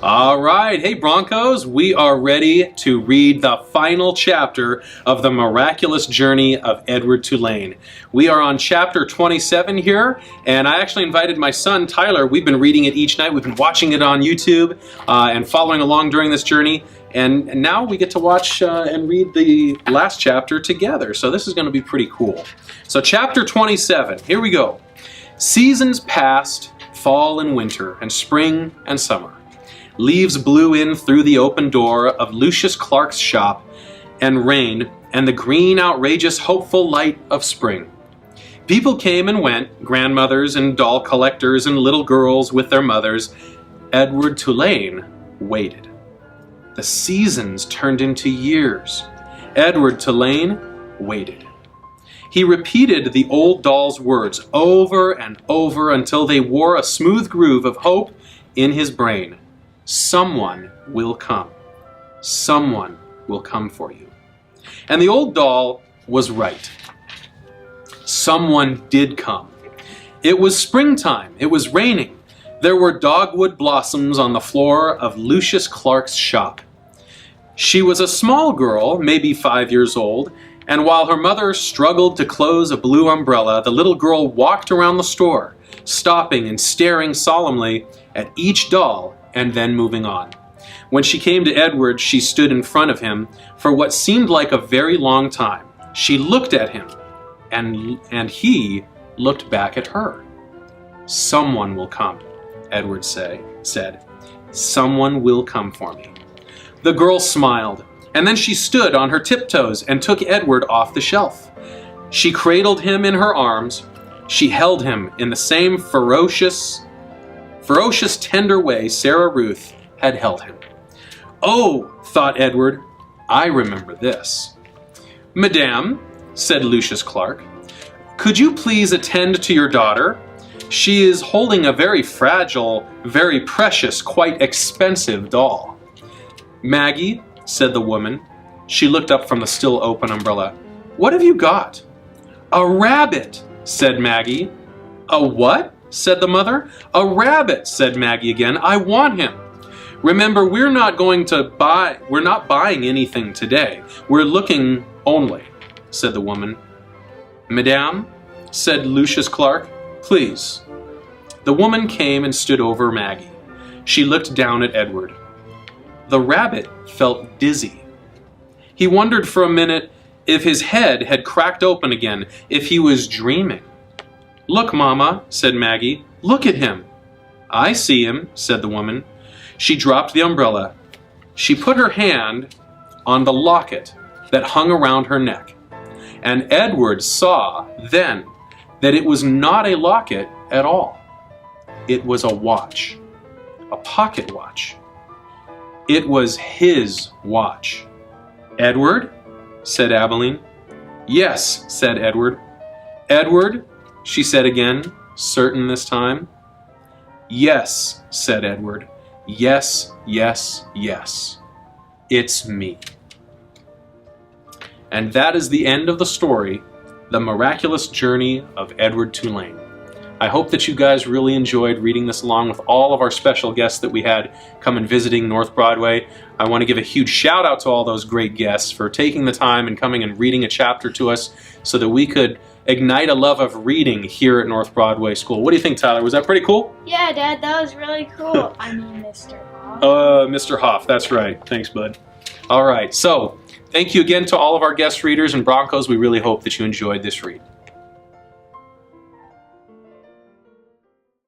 All right, hey Broncos, we are ready to read the final chapter of the miraculous journey of Edward Tulane. We are on chapter 27 here, and I actually invited my son Tyler. We've been reading it each night. We've been watching it on YouTube and following along during this journey. And now we get to watch and read the last chapter together. So this is going to be pretty cool. So chapter 27, here we go. Seasons passed, fall and winter, and spring and summer. Leaves blew in through the open door of Lucius Clark's shop, and rain, and the green, outrageous, hopeful light of spring. People came and went, grandmothers and doll collectors and little girls with their mothers. Edward Tulane waited. The seasons turned into years. Edward Tulane waited. He repeated the old doll's words over and over until they wore a smooth groove of hope in his brain. Someone will come. Someone will come for you. And the old doll was right. Someone did come. It was springtime. It was raining. There were dogwood blossoms on the floor of Lucius Clark's shop. She was a small girl, maybe 5 years old, and while her mother struggled to close a blue umbrella, the little girl walked around the store, stopping and staring solemnly at each doll and then moving on. When she came to Edward, she stood in front of him for what seemed like a very long time. She looked at him, and he looked back at her. Someone will come, Edward said. Someone will come for me. The girl smiled, and then she stood on her tiptoes and took Edward off the shelf. She cradled him in her arms. She held him in the same ferocious, tender way Sarah Ruth had held him. Oh, thought Edward, I remember this. Madame, said Lucius Clark, could you please attend to your daughter? She is holding a very fragile, very precious, quite expensive doll. Maggie, said the woman. She looked up from the still open umbrella. What have you got? A rabbit, said Maggie. A what? Said the mother. A rabbit, said Maggie again. I want him. Remember, we're not buying anything today. We're looking only, said the woman. Madame, said Lucius Clark, please. The woman came and stood over Maggie. She looked down at Edward. The rabbit felt dizzy. He wondered for a minute if his head had cracked open again, if he was dreaming. Look, Mama, said Maggie. Look at him. I see him, said the woman. She dropped the umbrella. She put her hand on the locket that hung around her neck. And Edward saw then that it was not a locket at all. It was a watch, a pocket watch. It was his watch. Edward, said Abilene. Yes, said Edward. Edward, she said again, certain this time. Yes, said Edward. Yes, yes, yes. It's me. And that is the end of the story, The Miraculous Journey of Edward Tulane. I hope that you guys really enjoyed reading this along with all of our special guests that we had come and visiting North Broadway. I want to give a huge shout out to all those great guests for taking the time and coming and reading a chapter to us so that we could ignite a love of reading here at North Broadway School. What do you think, Tyler? Was that pretty cool? Yeah, Dad, that was really cool. I mean, Mr. Hoff. Mr. Hoff, that's right. Thanks, bud. All right, so thank you again to all of our guest readers and Broncos. We really hope that you enjoyed this read.